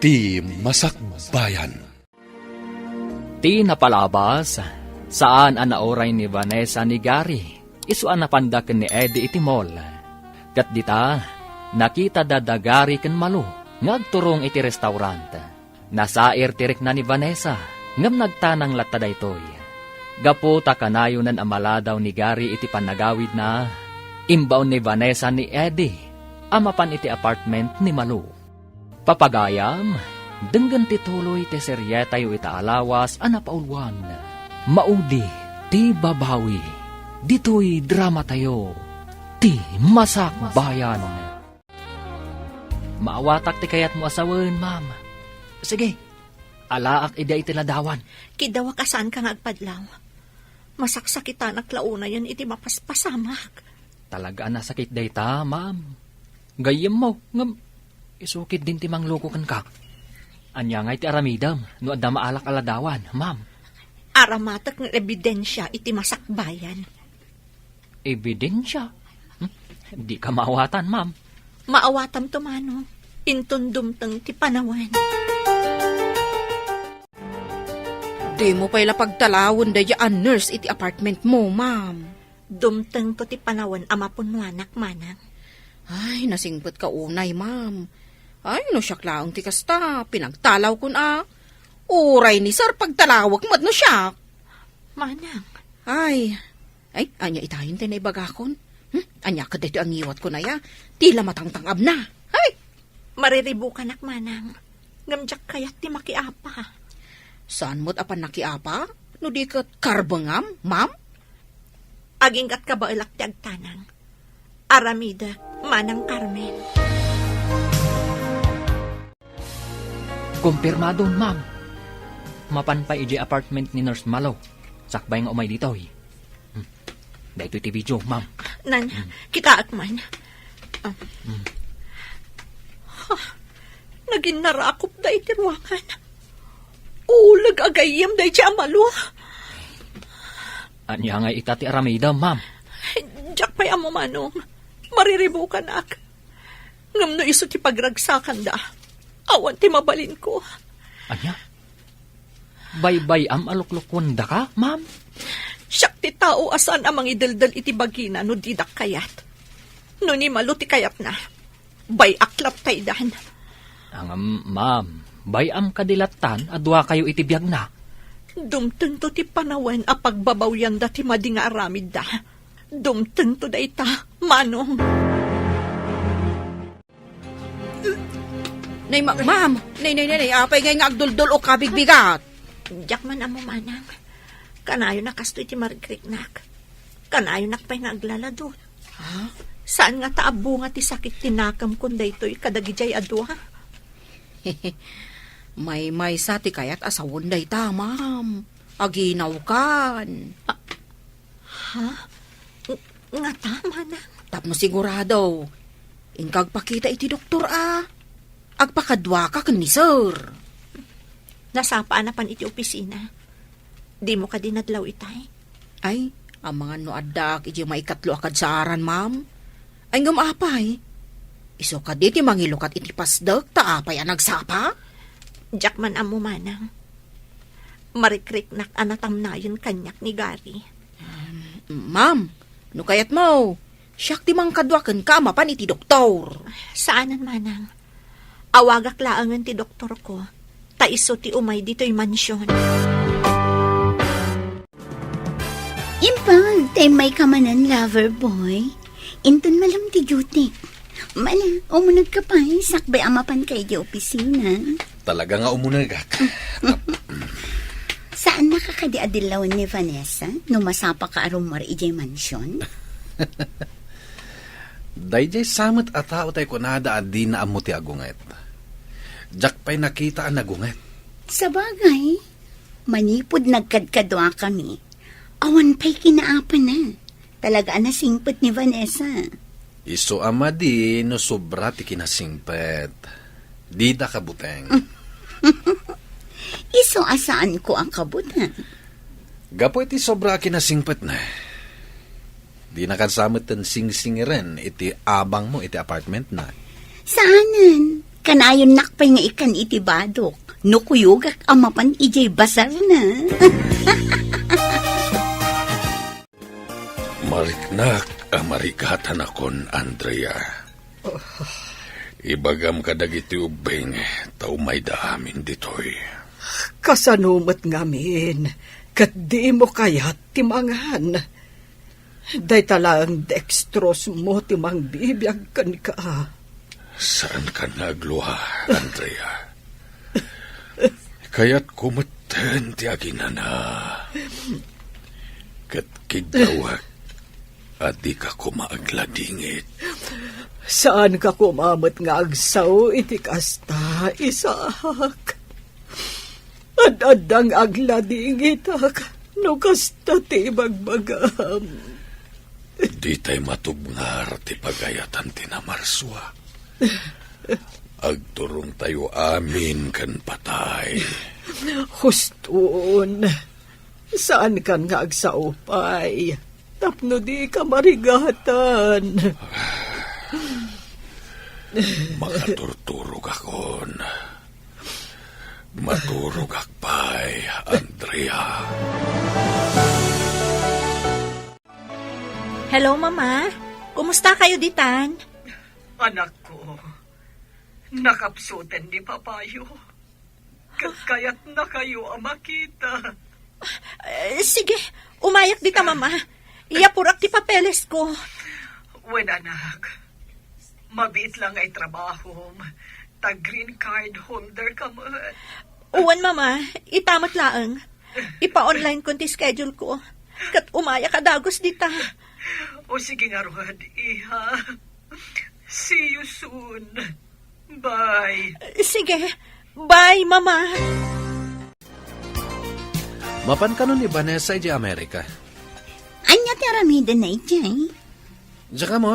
Ti Masakbayan. Ti napalabas, saan ang naoray ni Vanessa ni Gary, isu ang napandak ni Eddie iti mall. Kat dita, nakita dadagari ken malu, ngagturong iti restaurant. Nasair tirik na ni Vanessa, ngam nagtanang latta daytoy. Gaputa kanayo nan amaladaw ni Gary iti panagawid na, imbaon ni Vanessa ni Eddie, amapan iti apartment ni Malu. Papagayam, denggan tituloy ti seryeta yu ita alawas anapaulwan. Maudi, ti babawi, dito'y drama tayo, ti Masakbayan. Maawatak ti kayat mo asawen, ma'am. Sige, alaak ida iti ladawan. Kidawa kasan ka ngagpadlaw. Masaksakitan ak launa yan iti mapaspasamak. Talaga na sakit dayta, ma'am. Gayem mo, ngam, isukit din ti mangloko kan ka. Anya nga iti aramidam, no adda maalak aladawan, ma'am. Aramatak ng ebidensya iti Masakbayan. Ebidensya? Di ka maawatan, ma'am. Maawatam tumano, intundumtang ti panawan. Di mo pala pagtalawon dayaan nurse iti apartment mo, ma'am. Dumtang to ti panawan amapunwanak manang. Ay, nasingpot ka unay, ma'am. Ay, no siyak laang ti kasta, pinagtalaw kun a. Uray ni sir pagtalawag mat no siyak. Manang. Ay, anya itahin tayo na ibagakon. Anya ka dito ang iwat ko na ya, tila matangtangab na. Ay! Mariribukan ak manang. Ngamjak kayat ti makiapa. Saan mo't apan nakiapa? No di ka karbangam, ma'am? Aging kat kabailak ti agtanang. Aramida, manang Carmen. Kumpirmado, ma'am. Mapan pa iji apartment ni Nurse Malo. Sakbay nga umay dito, eh. Dahito iti video, ma'am. Nan, kita at man. Naging narakop da iti ruangan. Ulag agayam da iti amalo. Anya nga itati aramida, ma'am. Diyak pa'y amo manong. Mariribukan ak. Ngam no iso ti pagragsakan da. Awan ti mabalin ko. Anya? Bay-bay am aluklukwan da ka, ma'am? Siyak ti tao asan amang idaldal iti bagina no didak kayat. No ni Malo ti kayat na. Bay aklap taydan. Ang ma'am, bay am kadilatan adwa kayo iti biyag na. Dumten to ti panawen a pagbabawyan da ti madi nga aramid da. Dumten to da ita, manong. Nay, ma'am, nay, apay ngay nga agduldul o kabigbigat. Diyak man amo manang. Kanayo na kasto iti marikrik-nak. Kanayo nakpay nga aglaladot. Ha? Saan nga taabo nga ti sakit tinakam kunda ito'y kadagijay adwa? May sa ti kayat asawon day ta, ma'am. Aginaw kan. Ha? Nga tama na. Tapno sigurado. Ingkag pakita iti doktor agpakadwa ka kan ni sir. Nasapaan na pan iti opisina. Di mo ka dinadlaw itay. Ay, ang mga noadak iti maikatlo akad sa aran, ma'am. Ay ngamapay. Iso ka diti mangilukat iti pasdag taapay ang nagsapa? Diyak man amo manang. Marikrik nak anatam na yun kanyak ni Gary. Ma'am, no kayat mo, siyak ti mangkadwakan ka mapan iti doktor. Saanan manang? Awagak laangan ti doktor ko. Taiso ti umay dito'y mansyon. Impang, tay may kamanan lover boy. Inton malam ti duty. Mala, umunag ka pa, sakbay amapan kay di opisina. Talaga nga umunagak. Saan nakakadiadilawan ni Vanessa? No masapa ka arumar ijay mansyon? Dayjay samot at tao tayo kunada at di na amo ti agunget. Diyak pa'y nakita ang nagunget. Sa bagay, manipod nagkadkadwa kami. Awan pa'y kinaapa na. Talaga na singpet ni Vanessa. Iso ama di no sobra ti kinasingpet. Di da kabuteng. Iso asaan ko ang kabutan? Gapo iti sobra kinasingpet na. Di nakasamot ang sing-sing rin iti abang mo iti apartment na. Saanan? Kanayon nakpay nga ikan itibadok. Nukuyugak amapan ijay basar na. Mariknak amarigatan akon, Andrea. Ibagam ka dagiti ubeng, tao may daamin ditoy. Kasanumot ngamin, kat di mo kayat timangan. Day talang dextrose mo timang bibiyag kan ka. Saan ka nagluha, Andrea? Kaya't kumatan ti aginana. Kat kidawak, at di ka kumaagladingit. Saan ka kumamot nga agsaw iti kasta, Isak? Adadang agladingitak, no kasta ti bagbagam. Di tay matubngar ti pagayatan ti namarswa. Agturong tayo amin kan patay. Huston, saan kan nga agsaupay? Tapno di ka marigatan. Makaturturog akon. Maturog akpay, Andrea. Hello, Mama. Kumusta kayo ditan? Anak ko, nakapsutan ni Papayo. Kaya't na kayo ang makita. Sige, umayak dita, Mama. Iyapurak ti papeles ko. Wen anak, mabit lang ay trabaho. Green card holder ka mo. Uwan, Mama. Itamat laang. Ipa-online ko ti schedule ko. Kat umaya ka dagos dita. O sige nga, Rod, iha. See you soon. Bye. Sige. Bye, Mama. Mapan ka nun ni Vanessa di Amerika. Anya taramida na ijay. Diyan ka mo,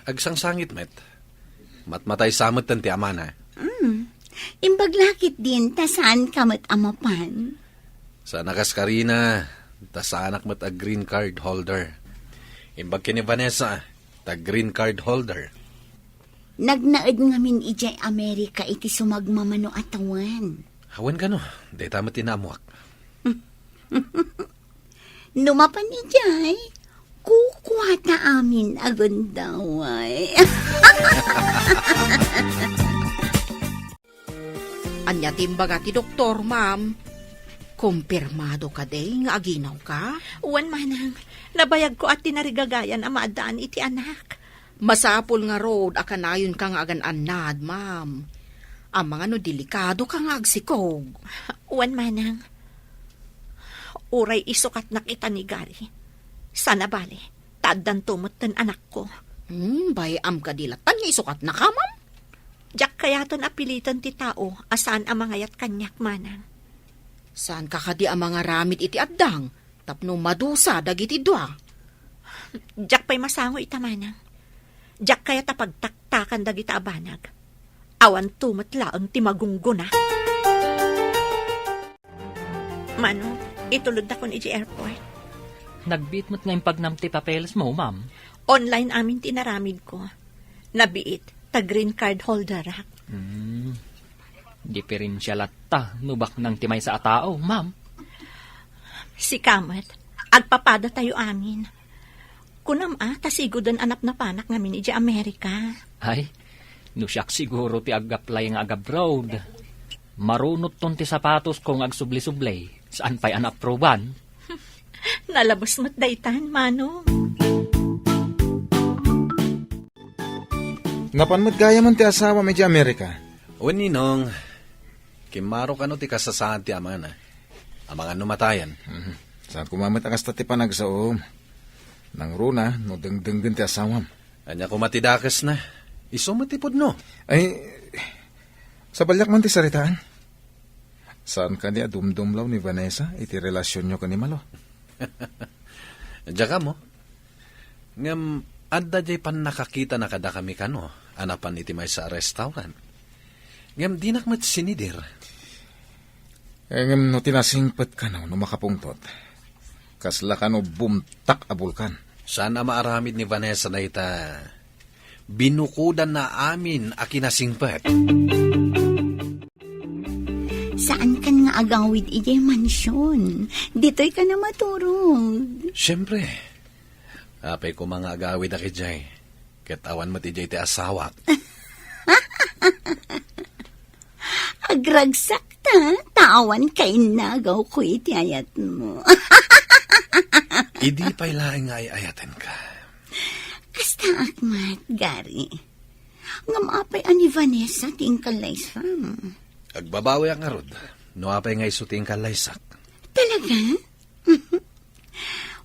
agsang sangit met. Matmatay samot tan ti amana. Imbaglakit din ta saan kamat amapan. Sa nakaskarina, ta sa anak mat a green card holder. Imbag kini Vanessa, ta green card holder. Nagnaed ngamin ijay Amerika iti sumagmamano atawan. Hawan ka no, day tamat tinamuak. Numapan ijay, kukuha ta amin agundaway. Anya timbaga ti doktor, ma'am. Kumpirmado ka day nga aginaw ka? Uwan, Manang. Nabayag ko at tinarigagayan ang maadaan iti anak. Masapol nga road, akanayon ka nga agan-anad, ma'am. Ang mga no delikado ka nga agsikog. Uwan, Manang. Uray isukat nakita ni Gary. Sana bali, tadan tumot tan anak ko. Bayam ka dilatan nga isukat na ka, ma'am. Diyak kayaton apilitan ti tao, asaan ang mangayat kanyak, Manang. Saan ka kadi ang mga ramit iti addang? Tapno madusa dagiti dua. Diyak pa'y masango ita, Manang. Diyak kaya tapagtaktakan dagita abanag. Awan tumot laang ti magungguna. Mano, itulod na kon iti airport. Nagbit mo't nga pagnamti papeles mo, ma'am. Online amin tinaramid ko. Nabiit, ta green card holder ak. Diferensya latta, nubak ng timay sa atao, ma'am. Si Kamat, agpapada tayo amin. Kunam tasigodan anap na panak ngamin iti Amerika. Ay, nusyak siguro ti ag-apply nga agabroad. Marunot ton ti sapatos kong agsubli-sublay. Saan pa'y anaproban? Nalabas mo't daytan, Mano. Napanmat gaya man ti asawa medyo Amerika. O ninong, kimaro ka no ti kasasahan ti amana. Ang mga numatayan. Saan kumamit ang kasta ti panagsaom? Nang runa, no dengdenggen ti asawam. Anya kumatidakas na. Isumatipod no. Ay, sa balyak man ti saritaan. Saan ka niya dumdumlaw ni Vanessa iti relasyon nyo ka ni Malo? Diyan ka mo. Ngam, adda jay pan nakakita na kada kami ka no. Anapan iti may sa restaurant. Ngam, di nakmat sinidir. Ngam no tinasingpet ka no makapungtot. Kasla ka no bumtak a bulkan. Sana maaramid ni Vanessa na ita. binukudan na amin a kinasingpet. Saan kan nga agawid ijay mansyon? Dito'y ka na maturog. Siyempre, apay ko mga agawid a kijay. Katawan mo tijay ti asawak. Agragsak ta, tawan kay nagaw ko iti ayat mo. Idi pa'y laing nga ayaten ka. Kasta akmat, Gary. Ngamapay ani Vanessa ting kalaysam. Agbabawi ang arod. No apay nga isuting kalaysak. Talaga?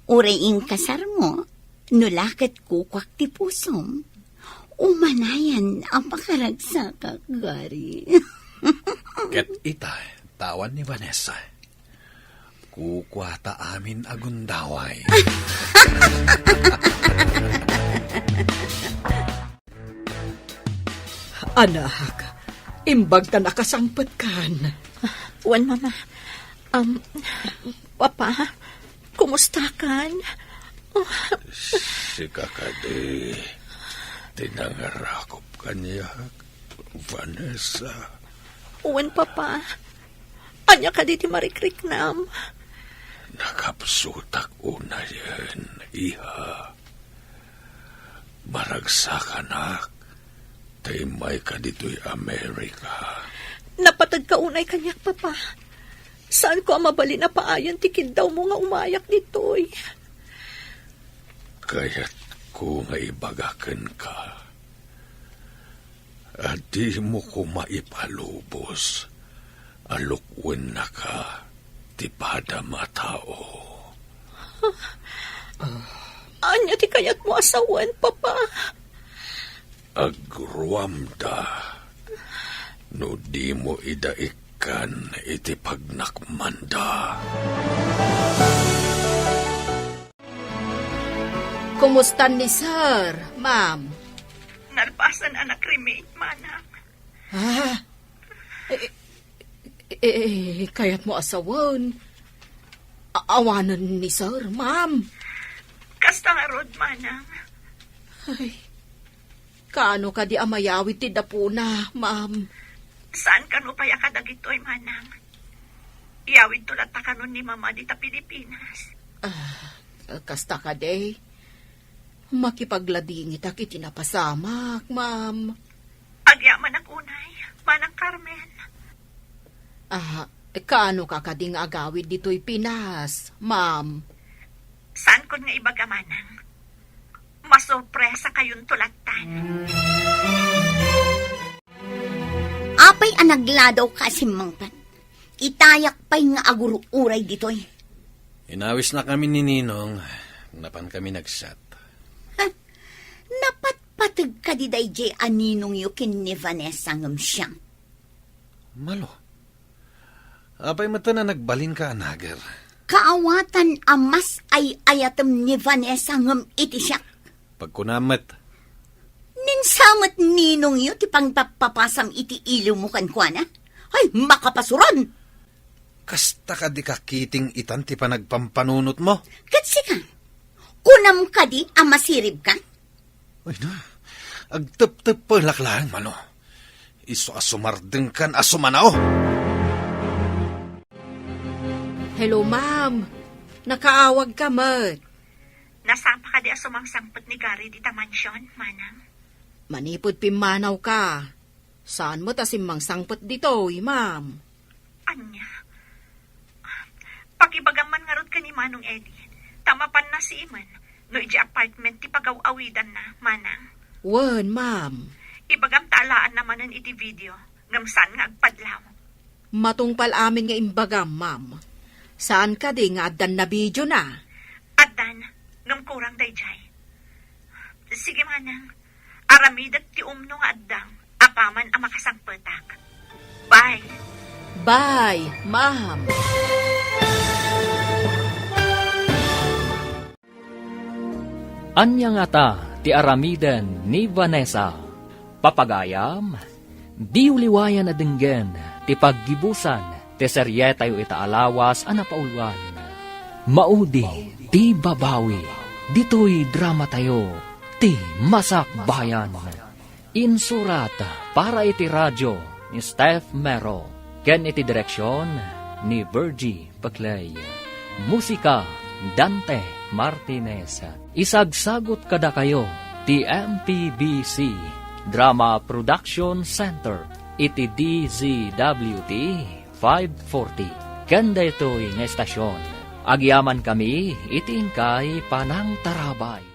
Uraing kasar mo, nulakat kukwak ti pusom. Umanayan ang pakaragsak, Gary. Ket ita, tawan ni Vanessa. Kukwata amin agundaway. Anak, imbag ta nakasangpet kan. Wan, mama. Papa, kumusta kan? Si Kakade, tinangarakop kanya, Vanessa. Wan, papa. Anya ka di marikrik nam. Nakapsutak una yan, iha. Maragsak anak, taymay ka dito'y Amerika. Napatag ka unay kanyak, papa. Saan ko ang mabali na paayan tikid daw mo nga umayak dito'y? Kaya't ko nga ibagakan ka. At di mo ko maipalubos. Alukwen na ka, tipada matao. Anya ti kayat mo asawan, papa? Agruamda, no di mo idaikan iti pagnakmanda. Kumusta ni sir, ma'am? Nalpasan anak remate, manang. Kayat mo asawan. Awanan ni sir, ma'am. Kasta nga rod, manang. Ay, kaano ka di amayawit ti dapuna, ma'am? Saan ka no paya kadagitoy, manang? Iyawid tulat ta kanon ni mama dita Pilipinas. Kasta ka day. Makipagladingit ak itinapasamak, ma'am. Agyaman ang unay, manang Carmen. Kaano ka kading agawid dito'y Pinas, ma'am? Saan ko nga ibaga, manang? Masorpresa kayong tulatan. Apay anagladaw kasi mangpan. Itayak pa'y nga aguru-uray dito'y. Inawis na kami ni Ninong. Napan kami nagsat. Napatpatag ka di day aninong yukin ni Vanessa ngam siyang. Malo. Apay mata na nagbalin ka, anager. Kaawatan amas ay ayatem ni Vanessa ngam iti siya. Pagkunamat, Ninsamat ninong yu ti pangpapapasam iti ilo mo kankwana. Ay, makapasuran! kasta ka di kakiting itan ti panagpampanunot mo. Katsi ka, kunam ka di amasirib ka. Ay na, agtep-tep po laklang, mano. Iso asumardeng kan asumanao. Hello, ma'am. Nakaawag ka, Mat. Nasama ka di asumang-sangpot ni Gary dita mansyon, manang. Manipod pimanaw ka. Saan mo tasimang sangpot dito, ma'am? Anya? Pagibagaman nga rod ka ni Manong Eddie. Tamapan na si Iman. No iji apartment ti pagaw-awidan na, manang. Wan, ma'am. Ibagam taalaan naman ng iti video. Ngamsan nga agpadlaw. Matungpal amin nga imbagam, ma'am. Saan ka di nga adan na video na? Adan, ngam kurang dayjay. Sige, manang. Aramidat ti umno nga addang. Apaman ang makasangpetak. Bye. Bye, ma'am. Anya nga ta, ti aramiden ni Vanessa. Papagayam, di uliwayan na dinggen, ti paggibusan, ti seryetayo itaalawas anapaulwan. Maudi, ti babawi, dito'y drama tayo, ti Masakbayan. Insurat para iti radyo ni Steph Mero. Ken iti direksyon ni Virgie Paclay. Musika Dante Martinez. Isagsagot kada kayo ti MPBC Drama Production Center iti DZWT 540. Kanda ito'y nga estasyon. Agyaman kami iti ingkay panang tarabay.